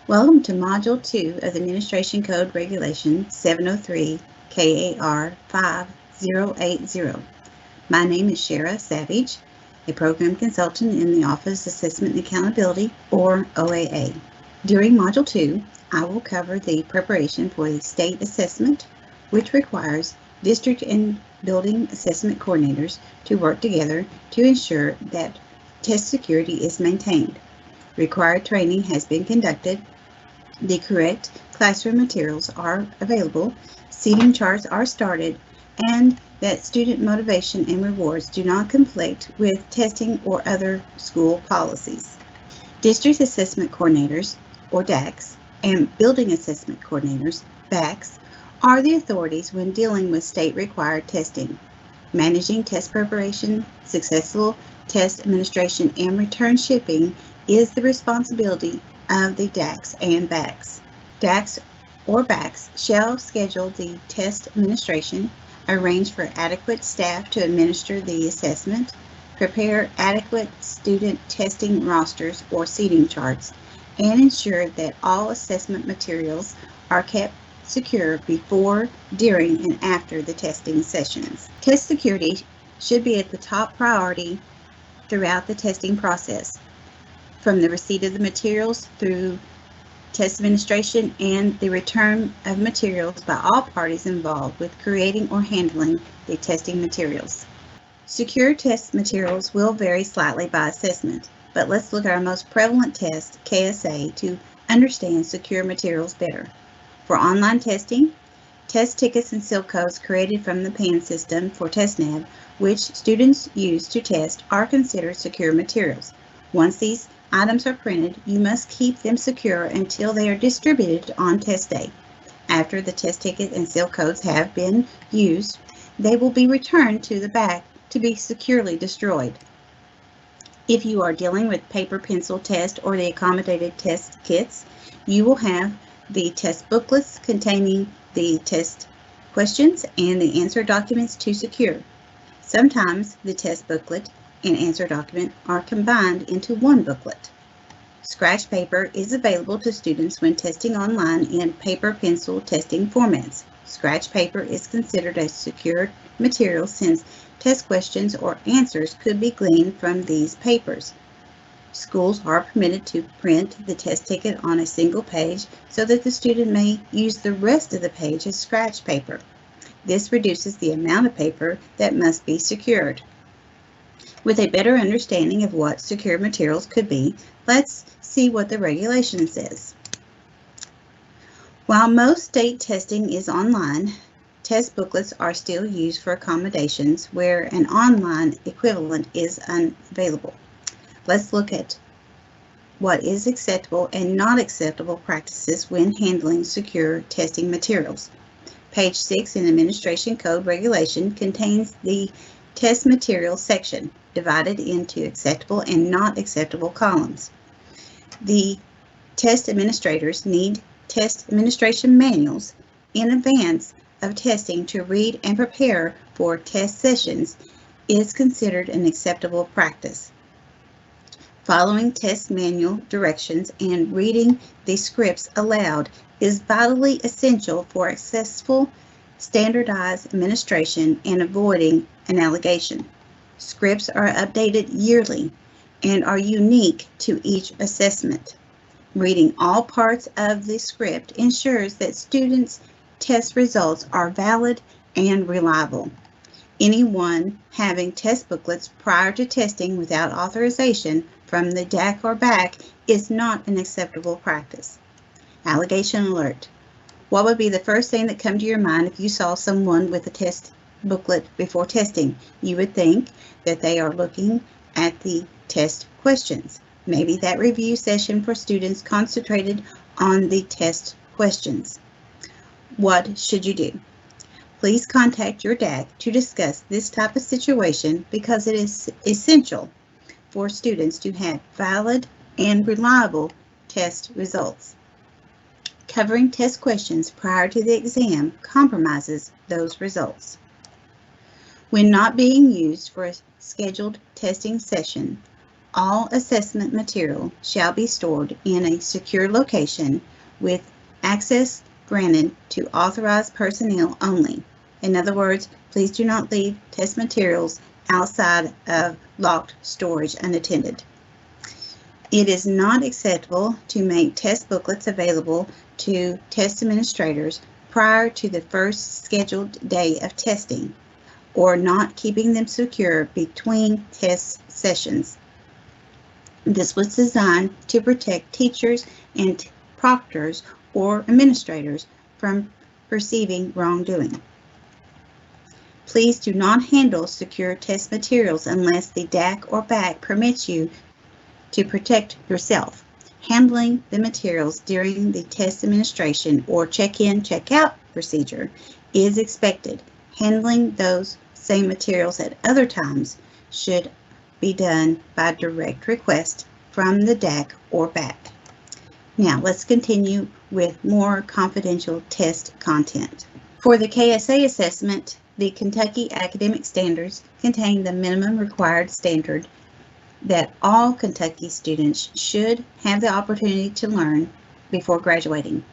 Welcome to Module 2 of the Administration Code Regulation 703 KAR 5080. My name is Shara Savage, a Program Consultant in the Office of Assessment and Accountability, or OAA. During Module 2, I will cover the preparation for the state assessment, which requires district and building assessment coordinators to work together to ensure that test security is maintained. Required training has been conducted, the correct classroom materials are available, seating charts are started, and that student motivation and rewards do not conflict with testing or other school policies. District Assessment Coordinators, or DACs, and Building Assessment Coordinators, BACs, are the authorities when dealing with state-required testing. Managing test preparation, successful test administration, and return shipping is the responsibility of the DACs and BACs. DACs or BACs shall schedule the test administration, arrange for adequate staff to administer the assessment, prepare adequate student testing rosters or seating charts, and ensure that all assessment materials are kept secure before, during, and after the testing sessions. Test security should be at the top priority throughout the testing process, from the receipt of the materials through test administration and the return of materials by all parties involved with creating or handling the testing materials. Secure test materials will vary slightly by assessment, but let's look at our most prevalent test, KSA, to understand secure materials better. For online testing, test tickets and seal codes created from the PAN system for TestNav, which students use to test, are considered secure materials. Once these items are printed, you must keep them secure until they are distributed on test day. After the test ticket and seal codes have been used, they will be returned to the BAC to be securely destroyed. If you are dealing with paper pencil test or the accommodated test kits, you will have the test booklets containing the test questions and the answer documents to secure. Sometimes the test booklet and answer document are combined into one booklet. Scratch paper is available to students when testing online in paper pencil testing formats. Scratch paper is considered a secure material since test questions or answers could be gleaned from these papers. Schools are permitted to print the test ticket on a single page so that the student may use the rest of the page as scratch paper. This reduces the amount of paper that must be secured. With a better understanding of what secure materials could be, let's see what the regulation says. While most state testing is online, test booklets are still used for accommodations where an online equivalent is unavailable. Let's look at what is acceptable and not acceptable practices when handling secure testing materials. Page 6 in Administration Code Regulation contains the test materials section, divided into acceptable and not acceptable columns. The test administrators need test administration manuals in advance of testing to read and prepare for test sessions is considered an acceptable practice. Following test manual directions and reading the scripts aloud is vitally essential for successful standardized administration and avoiding an allegation. Scripts are updated yearly and are unique to each assessment. Reading all parts of the script ensures that students' test results are valid and reliable. Anyone having test booklets prior to testing without authorization from the DAC or BAC is not an acceptable practice. Allegation alert. What would be the first thing that come to your mind if you saw someone with a test booklet before testing? You would think that they are looking at the test questions. Maybe that review session for students concentrated on the test questions. What should you do? Please contact your DAC to discuss this type of situation because it is essential for students to have valid and reliable test results. Covering test questions prior to the exam compromises those results. When not being used for a scheduled testing session, All assessment material shall be stored in a secure location with access granted to authorized personnel only. In other words, please do not leave test materials outside of locked storage unattended. It is not acceptable to make test booklets available to test administrators prior to the first scheduled day of testing, or not keeping them secure between test sessions. This was designed to protect teachers and proctors or administrators from perceiving wrongdoing. Please do not handle secure test materials unless the DAC or BAC permits you to protect yourself. Handling the materials during the test administration or check-in, check-out procedure is expected. Handling those same materials at other times should be done by direct request from the DAC or BAC. Now let's continue with more confidential test content. For the KSA assessment, the Kentucky Academic Standards contain the minimum required standard that all Kentucky students should have the opportunity to learn before graduating.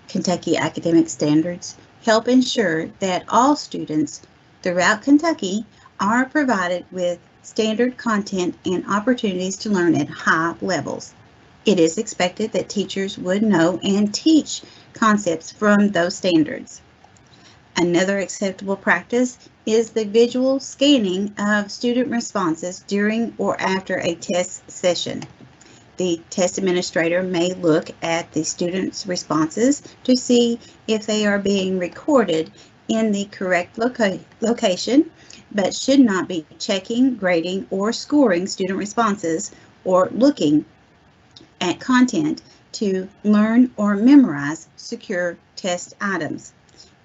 Kentucky Academic Standards help ensure that all students throughout Kentucky are provided with standard content and opportunities to learn at high levels. It is expected that teachers would know and teach concepts from those standards. Another acceptable practice is the visual scanning of student responses during or after a test session. The test administrator may look at the students' responses to see if they are being recorded in the correct location, but should not be checking, grading, or scoring student responses or looking at content to learn or memorize secure test items.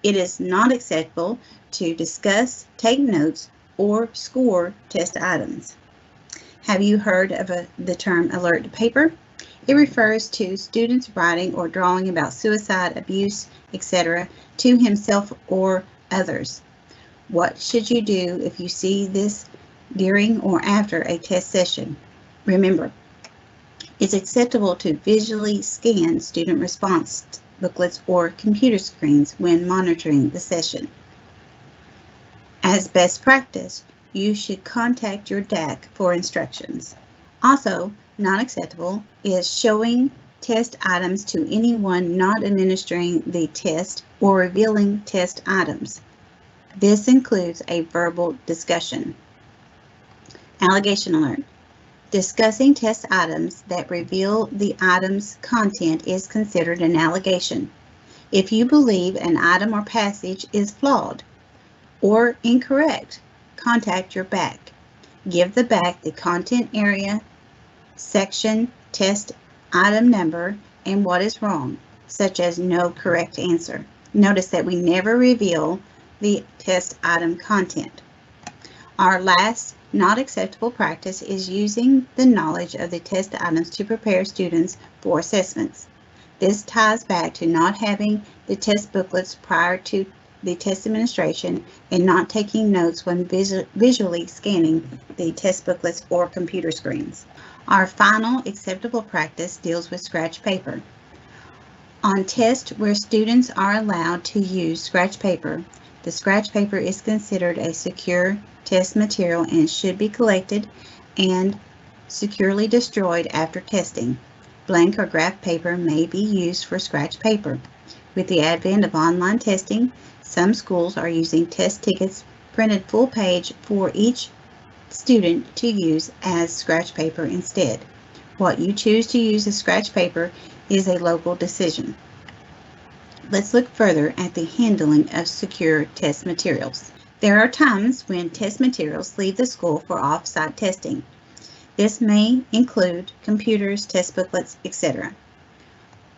It is not acceptable to discuss, take notes, or score test items. Have you heard of the term alert paper? It refers to students writing or drawing about suicide, abuse, etc. to himself or others. What should you do if you see this during or after a test session? Remember, it's acceptable to visually scan student response booklets or computer screens when monitoring the session. As best practice, you should contact your DAC for instructions. Also, not acceptable is showing test items to anyone not administering the test or revealing test items. This includes a verbal discussion. Allegation alert. Discussing test items that reveal the item's content is considered an allegation. If you believe an item or passage is flawed or incorrect, contact your BAC. Give the BAC the content area, section, test item number, and what is wrong, such as no correct answer. Notice that we never reveal the test item content. Our last not acceptable practice is using the knowledge of the test items to prepare students for assessments. This ties back to not having the test booklets prior to the test administration and not taking notes when visually scanning the test booklets or computer screens. Our final acceptable practice deals with scratch paper. On tests where students are allowed to use scratch paper, the scratch paper is considered a secure test material and should be collected and securely destroyed after testing. Blank or graph paper may be used for scratch paper. With the advent of online testing, some schools are using test tickets printed full page for each student to use as scratch paper instead. What you choose to use as scratch paper is a local decision. Let's look further at the handling of secure test materials. There are times when test materials leave the school for off-site testing. This may include computers, test booklets, etc.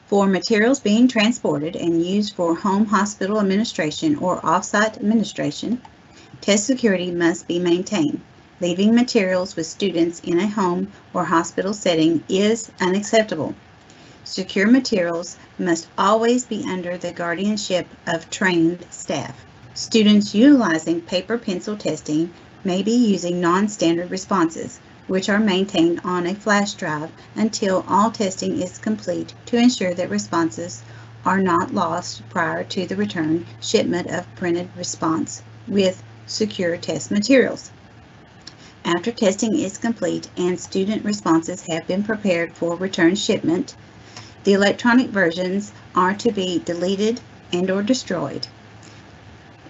For materials being transported and used for home hospital administration or off-site administration, test security must be maintained. Leaving materials with students in a home or hospital setting is unacceptable. Secure materials must always be under the guardianship of trained staff. Students utilizing paper pencil testing may be using non-standard responses, which are maintained on a flash drive until all testing is complete to ensure that responses are not lost prior to the return shipment of printed response with secure test materials. After testing is complete and student responses have been prepared for return shipment, the electronic versions are to be deleted and/or destroyed.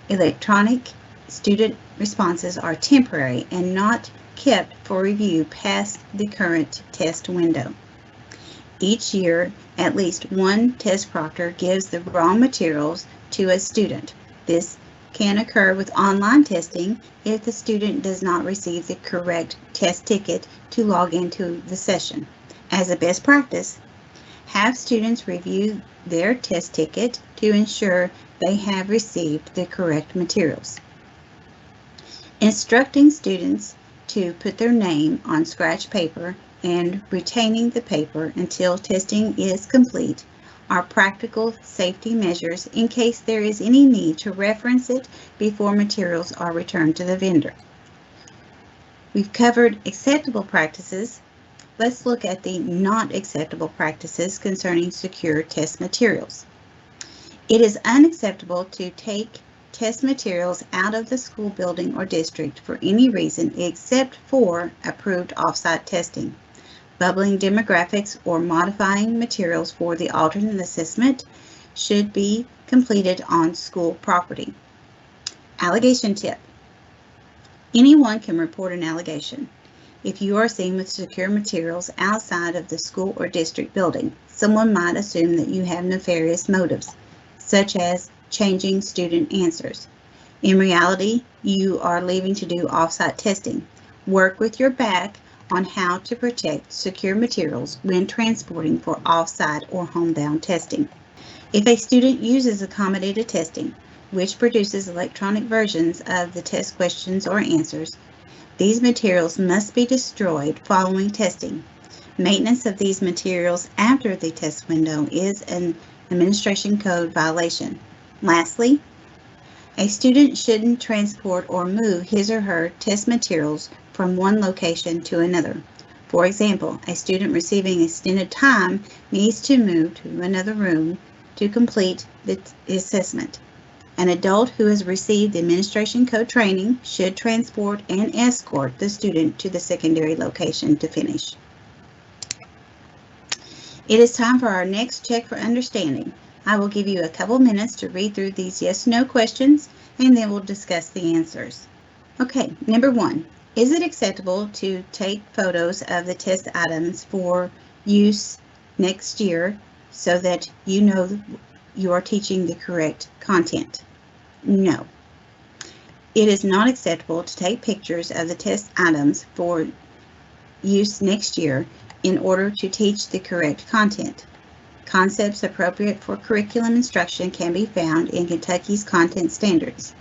Electronic student responses are temporary and not kept for review past the current test window. Each year, at least one test proctor gives the raw materials to a student. This can occur with online testing if the student does not receive the correct test ticket to log into the session. As a best practice, have students review their test ticket to ensure they have received the correct materials. Instructing students to put their name on scratch paper and retaining the paper until testing is complete are practical safety measures in case there is any need to reference it before materials are returned to the vendor. We've covered acceptable practices. Let's look at the not acceptable practices concerning secure test materials. It is unacceptable to take test materials out of the school building or district for any reason except for approved off-site testing. Bubbling demographics or modifying materials for the alternate assessment should be completed on school property. Allegation tip. Anyone can report an allegation. If you are seen with secure materials outside of the school or district building, someone might assume that you have nefarious motives, such as changing student answers. In reality, you are leaving to do off-site testing. Work with your BAC on how to protect secure materials when transporting for off-site or homebound testing. If a student uses accommodated testing, which produces electronic versions of the test questions or answers, these materials must be destroyed following testing. Maintenance of these materials after the test window is an administration code violation. Lastly, a student shouldn't transport or move his or her test materials from one location to another. For example, a student receiving extended time needs to move to another room to complete the assessment. An adult who has received the administration code training should transport and escort the student to the secondary location to finish. It is time for our next check for understanding. I will give you a couple minutes to read through these yes/no questions, and then we'll discuss the answers. Okay, number 1. Is it acceptable to take photos of the test items for use next year so that you know you are teaching the correct content? No. It is not acceptable to take pictures of the test items for use next year in order to teach the correct content. Concepts appropriate for curriculum instruction can be found in Kentucky's content standards.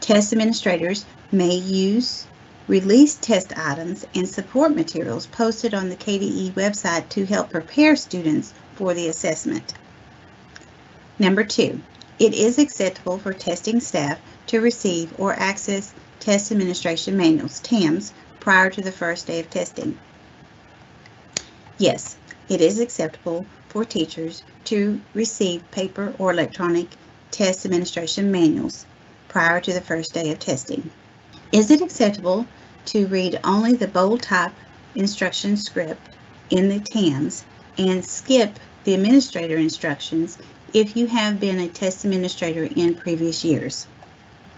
Test administrators may use released test items and support materials posted on the KDE website to help prepare students for the assessment. Number 2, it is acceptable for testing staff to receive or access test administration manuals, TAMs, prior to the first day of testing. Yes, it is acceptable for teachers to receive paper or electronic test administration manuals prior to the first day of testing. Is it acceptable to read only the bold type instruction script in the TAMs and skip the administrator instructions if you have been a test administrator in previous years?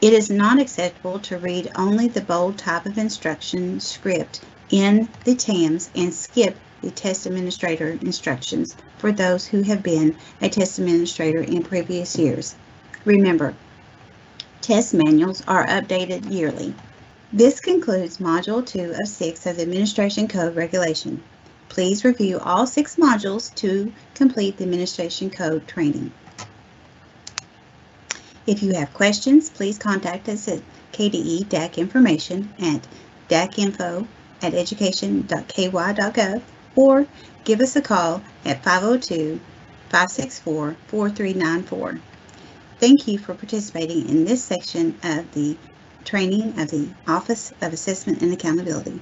It is not acceptable to read only the bold type of instruction script in the TAMs and skip the test administrator instructions for those who have been a test administrator in previous years. Remember, test manuals are updated yearly. This concludes Module 2 of 6 of the Administration Code Regulation. Please review all 6 modules to complete the Administration Code training. If you have questions, please contact us at KDE DAC Information at dacinfo@education.ky.gov or give us a call at 502-564-4394. Thank you for participating in this section of the training of the Office of Assessment and Accountability.